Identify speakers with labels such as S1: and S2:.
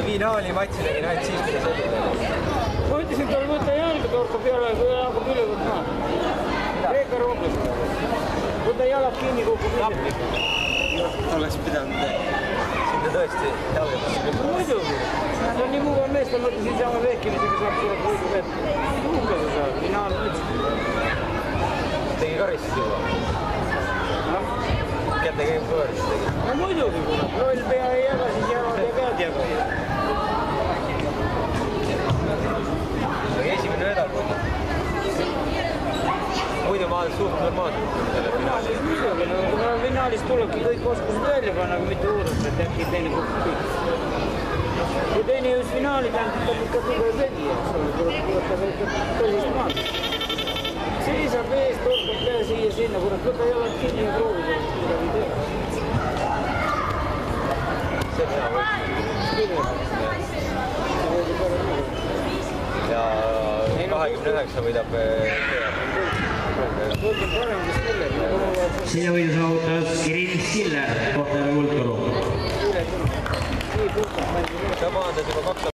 S1: vaata finaalimatsi tegin ainult siis, kui ta sõdus.
S2: Ma ütlesin, et tal võtta jalga torka peale, kui hakkab üle võtma. Kreeka rohkem. Võta jalad kinni, kukub üle.
S1: Oleks pidanud sinna tõesti jalga peale.
S2: Muidugi. See on nii mugav mees, ta mõtlesin sama vehkimisega saab tuleb võidu vett. Mugav sa saab, finaalmatsi.
S1: Tegi karistus juba. Kätte käib võõrist tegi.
S2: No muidugi, kurat. Loll pea ei jaga, siis jalad ja pead jaga.
S1: Esimene medal muidu. Muidu ma olen suht normaalselt selle finaali.
S2: Muidugi, no finaalis tulebki kõik oskused välja panna, aga mitte oodata, et äkki teine kukub kõik. Kui teine just finaali tähendab ikka tugev vedi, eks ole, tuleb ikka tõsist maad. Seisab ees, torkab pea siia-sinna, kurat, võta jalad kinni ja proovi sellest midagi teha.
S1: See on hea võit. Ja 29 võidab
S3: Selle võidu saavutas Kirill Siller, kohtade kuldturu.
S1: sa maandas juba 2